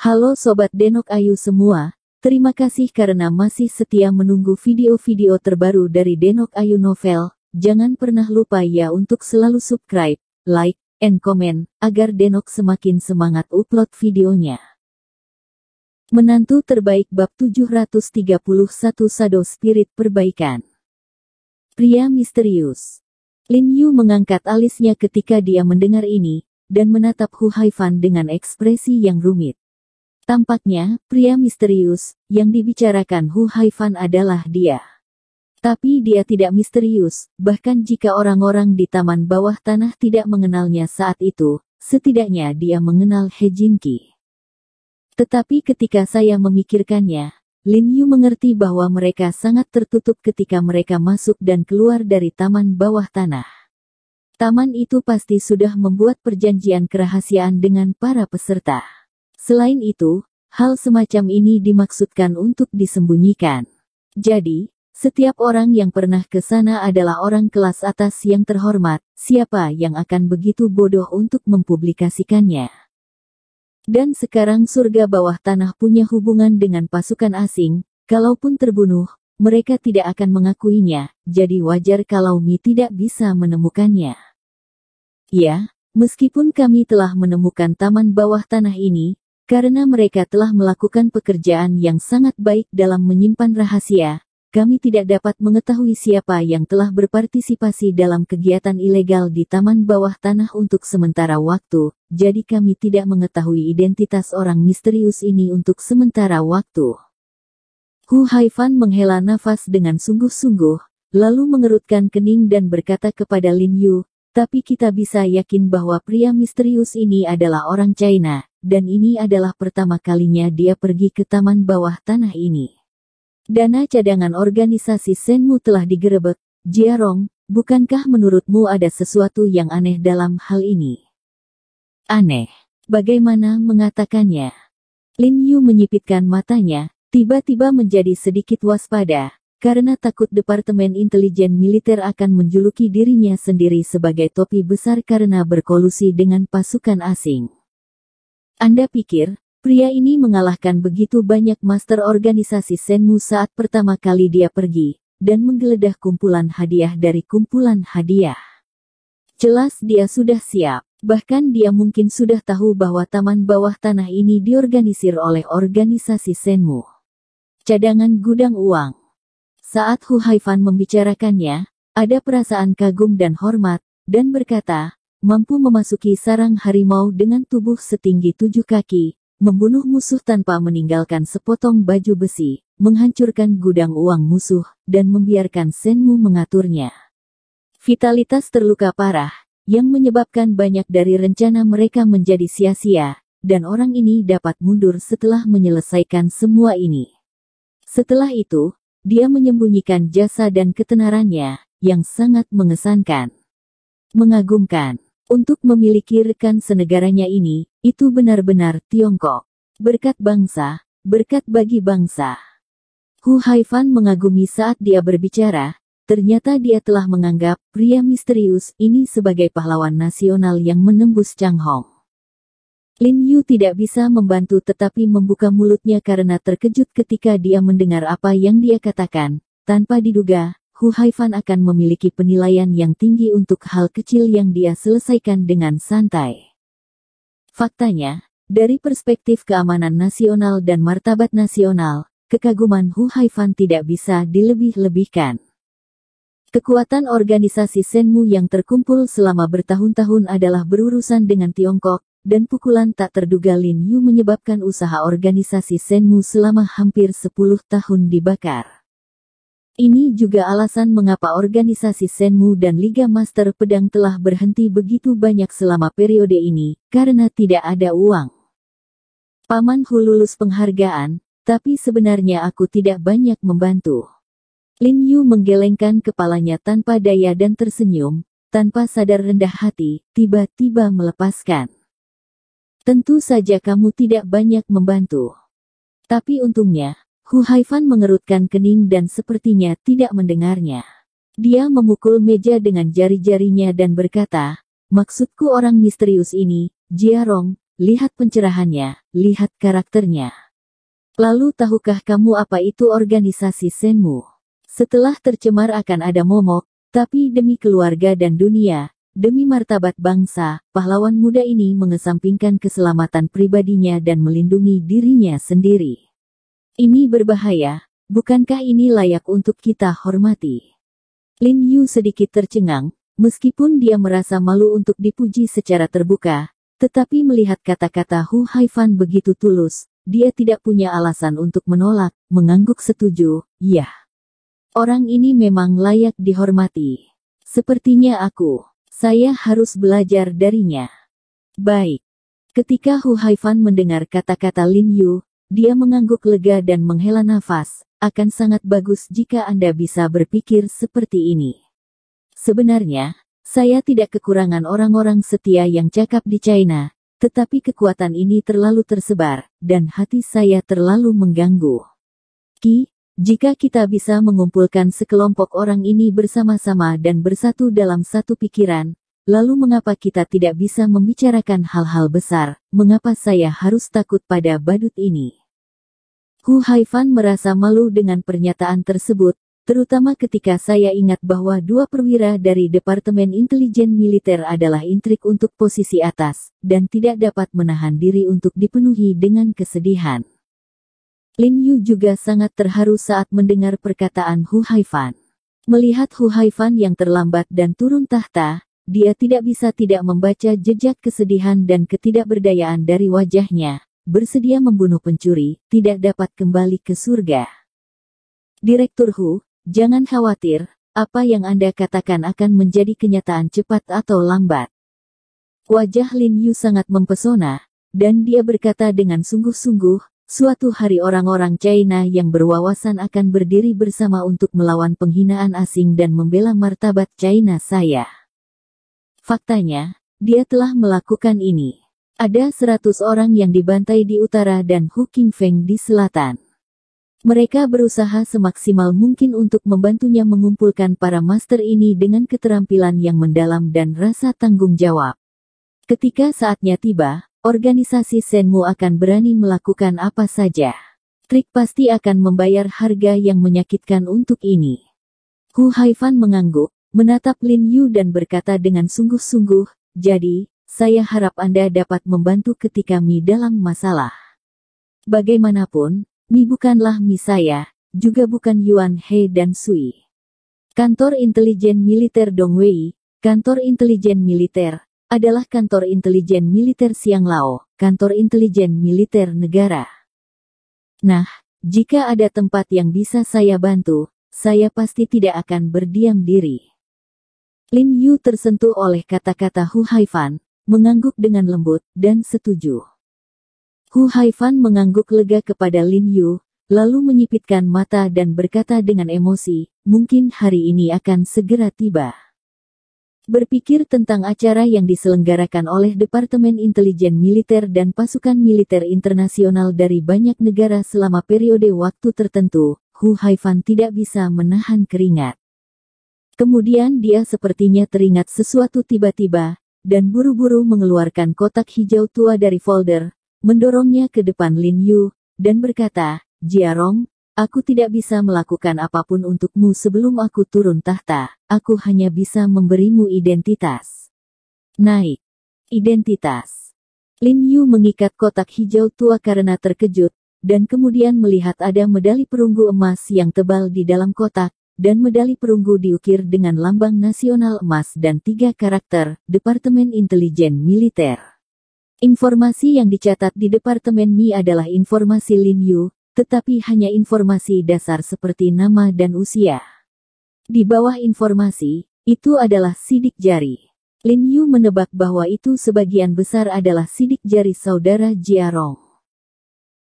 Halo Sobat Denok Ayu semua, terima kasih karena masih setia menunggu video-video terbaru dari Denok Ayu Novel. Jangan pernah lupa ya untuk selalu subscribe, like, and comment, agar Denok semakin semangat upload videonya. Menantu terbaik bab 731 Shadow Spirit Perbaikan. Pria misterius. Lin Yu mengangkat alisnya ketika dia mendengar ini, dan menatap Hu Haifan dengan ekspresi yang rumit. Tampaknya, pria misterius, yang dibicarakan Hu Haifan adalah dia. Tapi dia tidak misterius, bahkan jika orang-orang di taman bawah tanah tidak mengenalnya saat itu, setidaknya dia mengenal He Jinqi. Tetapi ketika saya memikirkannya, Lin Yu mengerti bahwa mereka sangat tertutup ketika mereka masuk dan keluar dari taman bawah tanah. Taman itu pasti sudah membuat perjanjian kerahasiaan dengan para peserta. Selain itu, hal semacam ini dimaksudkan untuk disembunyikan. Jadi, setiap orang yang pernah ke sana adalah orang kelas atas yang terhormat, siapa yang akan begitu bodoh untuk mempublikasikannya. Dan sekarang surga bawah tanah punya hubungan dengan pasukan asing, kalaupun terbunuh, mereka tidak akan mengakuinya, jadi wajar kalau Mi tidak bisa menemukannya. Ya, meskipun kami telah menemukan taman bawah tanah ini, karena mereka telah melakukan pekerjaan yang sangat baik dalam menyimpan rahasia, kami tidak dapat mengetahui siapa yang telah berpartisipasi dalam kegiatan ilegal di taman bawah tanah untuk sementara waktu, jadi kami tidak mengetahui identitas orang misterius ini untuk sementara waktu. Hu Haifan menghela nafas dengan sungguh-sungguh, lalu mengerutkan kening dan berkata kepada Lin Yu, tapi kita bisa yakin bahwa pria misterius ini adalah orang China. Dan ini adalah pertama kalinya dia pergi ke taman bawah tanah ini. Dana cadangan organisasi Shenmu telah digerebek. Jiarong, bukankah menurutmu ada sesuatu yang aneh dalam hal ini? Aneh. Bagaimana mengatakannya? Lin Yu menyipitkan matanya, tiba-tiba menjadi sedikit waspada, karena takut Departemen Intelijen Militer akan menjuluki dirinya sendiri sebagai topi besar karena berkolusi dengan pasukan asing. Anda pikir, pria ini mengalahkan begitu banyak master organisasi Shenmu saat pertama kali dia pergi, dan menggeledah kumpulan hadiah dari kumpulan hadiah. Jelas dia sudah siap, bahkan dia mungkin sudah tahu bahwa taman bawah tanah ini diorganisir oleh organisasi Shenmu. Cadangan gudang uang. Saat Hu Haifan membicarakannya, ada perasaan kagum dan hormat, dan berkata, mampu memasuki sarang harimau dengan tubuh setinggi 7 kaki, membunuh musuh tanpa meninggalkan sepotong baju besi, menghancurkan gudang uang musuh, dan membiarkan Shenmu mengaturnya. Vitalitas terluka parah, yang menyebabkan banyak dari rencana mereka menjadi sia-sia, dan orang ini dapat mundur setelah menyelesaikan semua ini. Setelah itu, dia menyembunyikan jasa dan ketenarannya, yang sangat mengesankan. Mengagumkan. Untuk memiliki rekan senegaranya ini, itu benar-benar Tiongkok. Berkat bangsa, berkat bagi bangsa. Hu Haifan mengagumi saat dia berbicara, ternyata dia telah menganggap pria misterius ini sebagai pahlawan nasional yang menembus Changhong. Lin Yu tidak bisa membantu tetapi membuka mulutnya karena terkejut ketika dia mendengar apa yang dia katakan, tanpa diduga. Hu Haifan akan memiliki penilaian yang tinggi untuk hal kecil yang dia selesaikan dengan santai. Faktanya, dari perspektif keamanan nasional dan martabat nasional, kekaguman Hu Haifan tidak bisa dilebih-lebihkan. Kekuatan organisasi Shenmu yang terkumpul selama bertahun-tahun adalah berurusan dengan Tiongkok, dan pukulan tak terduga Lin Yu menyebabkan usaha organisasi Shenmu selama hampir 10 tahun dibakar. Ini juga alasan mengapa organisasi Shenmu dan Liga Master Pedang telah berhenti begitu banyak selama periode ini, karena tidak ada uang. Paman Hu lulus penghargaan, tapi sebenarnya aku tidak banyak membantu. Lin Yu menggelengkan kepalanya tanpa daya dan tersenyum, tanpa sadar rendah hati, tiba-tiba melepaskan. Tentu saja kamu tidak banyak membantu. Tapi untungnya, Hu Haifan mengerutkan kening dan sepertinya tidak mendengarnya. Dia memukul meja dengan jari-jarinya dan berkata, maksudku orang misterius ini, Jiarong, lihat pencerahannya, lihat karakternya. Lalu tahukah kamu apa itu organisasi Shenmue? Setelah tercemar akan ada momok, tapi demi keluarga dan dunia, demi martabat bangsa, pahlawan muda ini mengesampingkan keselamatan pribadinya dan melindungi dirinya sendiri. Ini berbahaya, bukankah ini layak untuk kita hormati? Lin Yu sedikit tercengang, meskipun dia merasa malu untuk dipuji secara terbuka, tetapi melihat kata-kata Hu Haifan begitu tulus, dia tidak punya alasan untuk menolak, mengangguk setuju, ya. Orang ini memang layak dihormati. Sepertinya saya harus belajar darinya. Baik. Ketika Hu Haifan mendengar kata-kata Lin Yu, dia mengangguk lega dan menghela nafas. Akan sangat bagus jika Anda bisa berpikir seperti ini. Sebenarnya, saya tidak kekurangan orang-orang setia yang cakap di China, tetapi kekuatan ini terlalu tersebar, dan hati saya terlalu mengganggu. Jika kita bisa mengumpulkan sekelompok orang ini bersama-sama dan bersatu dalam satu pikiran, lalu mengapa kita tidak bisa membicarakan hal-hal besar? Mengapa saya harus takut pada badut ini? Hu Haifan merasa malu dengan pernyataan tersebut, terutama ketika saya ingat bahwa dua perwira dari Departemen Intelijen Militer adalah intrik untuk posisi atas, dan tidak dapat menahan diri untuk dipenuhi dengan kesedihan. Lin Yu juga sangat terharu saat mendengar perkataan Hu Haifan. Melihat Hu Haifan yang terlambat dan turun tahta, dia tidak bisa tidak membaca jejak kesedihan dan ketidakberdayaan dari wajahnya. Bersedia membunuh pencuri, tidak dapat kembali ke surga. Direktur Hu, jangan khawatir, apa yang Anda katakan akan menjadi kenyataan cepat atau lambat. Wajah Lin Yu sangat mempesona, dan dia berkata dengan sungguh-sungguh, suatu hari orang-orang China yang berwawasan akan berdiri bersama untuk melawan penghinaan asing dan membela martabat China saya. Faktanya, dia telah melakukan ini. Ada 100 orang yang dibantai di utara dan Hu Qingfeng di selatan. Mereka berusaha semaksimal mungkin untuk membantunya mengumpulkan para master ini dengan keterampilan yang mendalam dan rasa tanggung jawab. Ketika saatnya tiba, organisasi Shenmue akan berani melakukan apa saja. Trik pasti akan membayar harga yang menyakitkan untuk ini. Hu Haifan mengangguk, menatap Lin Yu dan berkata dengan sungguh-sungguh, jadi, saya harap Anda dapat membantu ketika Mi dalam masalah. Bagaimanapun, Mi bukanlah Mi saya, juga bukan Yuan He dan Sui. Kantor Intelijen Militer Dongwei, Kantor Intelijen Militer, adalah kantor intelijen militer Xianglao, kantor intelijen militer negara. Nah, jika ada tempat yang bisa saya bantu, saya pasti tidak akan berdiam diri. Lin Yu tersentuh oleh kata-kata Hu Haifan, mengangguk dengan lembut, dan setuju. Hu Haifan mengangguk lega kepada Lin Yu, lalu menyipitkan mata dan berkata dengan emosi, mungkin hari ini akan segera tiba. Berpikir tentang acara yang diselenggarakan oleh Departemen Intelijen Militer dan pasukan militer internasional dari banyak negara selama periode waktu tertentu, Hu Haifan tidak bisa menahan keringat. Kemudian dia sepertinya teringat sesuatu tiba-tiba, dan buru-buru mengeluarkan kotak hijau tua dari folder, mendorongnya ke depan Lin Yu, dan berkata, Jiarong, aku tidak bisa melakukan apapun untukmu sebelum aku turun tahta, aku hanya bisa memberimu identitas. Naik. Identitas. Lin Yu mengikat kotak hijau tua karena terkejut, dan kemudian melihat ada medali perunggu emas yang tebal di dalam kotak, dan medali perunggu diukir dengan lambang nasional emas dan 3 karakter, Departemen Intelijen Militer. Informasi yang dicatat di Departemen Mi adalah informasi Lin Yu, tetapi hanya informasi dasar seperti nama dan usia. Di bawah informasi, itu adalah sidik jari. Lin Yu menebak bahwa itu sebagian besar adalah sidik jari saudara Jiarong.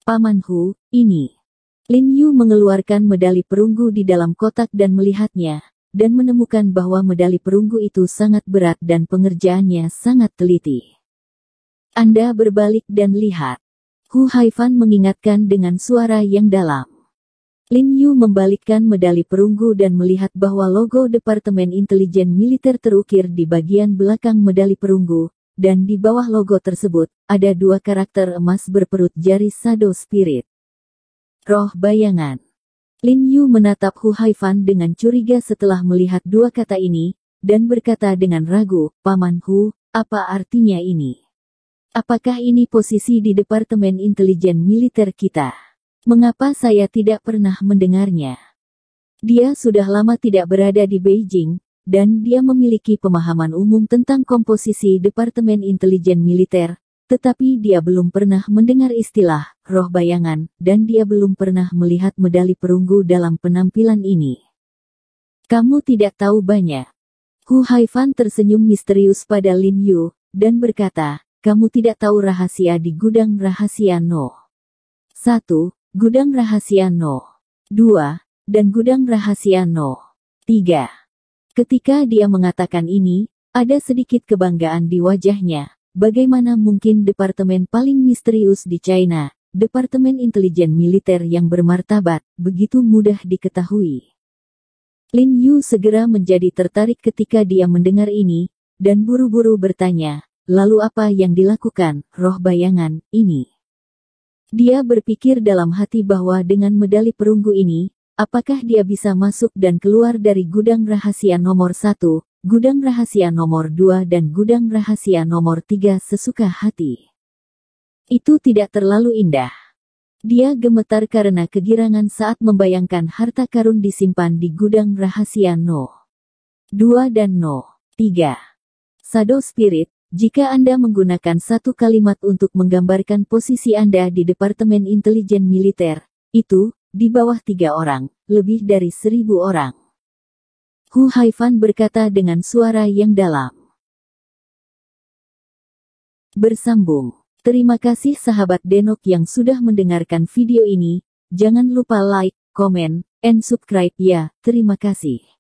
Paman Hu, ini. Lin Yu mengeluarkan medali perunggu di dalam kotak dan melihatnya, dan menemukan bahwa medali perunggu itu sangat berat dan pengerjaannya sangat teliti. Anda berbalik dan lihat. Hu Haifan mengingatkan dengan suara yang dalam. Lin Yu membalikkan medali perunggu dan melihat bahwa logo Departemen Intelijen Militer terukir di bagian belakang medali perunggu, dan di bawah logo tersebut, ada dua karakter emas berperut jari Shadow Spirit. Roh bayangan. Lin Yu menatap Hu Haifan dengan curiga setelah melihat dua kata ini, dan berkata dengan ragu, Paman Hu, apa artinya ini? Apakah ini posisi di Departemen Intelijen Militer kita? Mengapa saya tidak pernah mendengarnya? Dia sudah lama tidak berada di Beijing, dan dia memiliki pemahaman umum tentang komposisi Departemen Intelijen Militer, tetapi dia belum pernah mendengar istilah roh bayangan, dan dia belum pernah melihat medali perunggu dalam penampilan ini. Kamu tidak tahu banyak. Hu Haifan tersenyum misterius pada Lin Yu, dan berkata, kamu tidak tahu rahasia di gudang rahasia No. 1. Gudang rahasia No. 2. Dan gudang rahasia No. 3. Ketika dia mengatakan ini, ada sedikit kebanggaan di wajahnya. Bagaimana mungkin departemen paling misterius di China, Departemen Intelijen Militer yang bermartabat, begitu mudah diketahui? Lin Yu segera menjadi tertarik ketika dia mendengar ini, dan buru-buru bertanya, lalu apa yang dilakukan, roh bayangan, ini? Dia berpikir dalam hati bahwa dengan medali perunggu ini, apakah dia bisa masuk dan keluar dari gudang rahasia nomor 1, gudang rahasia nomor 2 dan gudang rahasia nomor 3 sesuka hati? Itu tidak terlalu indah. Dia gemetar karena kegirangan saat membayangkan harta karun disimpan di gudang rahasia No. 2 dan No. 3. Shadow Spirit, jika Anda menggunakan satu kalimat untuk menggambarkan posisi Anda di Departemen Intelijen Militer, itu, di bawah 3 orang, lebih dari 1000 orang. Hu Haifan berkata dengan suara yang dalam. Bersambung. Terima kasih sahabat Denok yang sudah mendengarkan video ini. Jangan lupa like, comment, and subscribe ya. Terima kasih.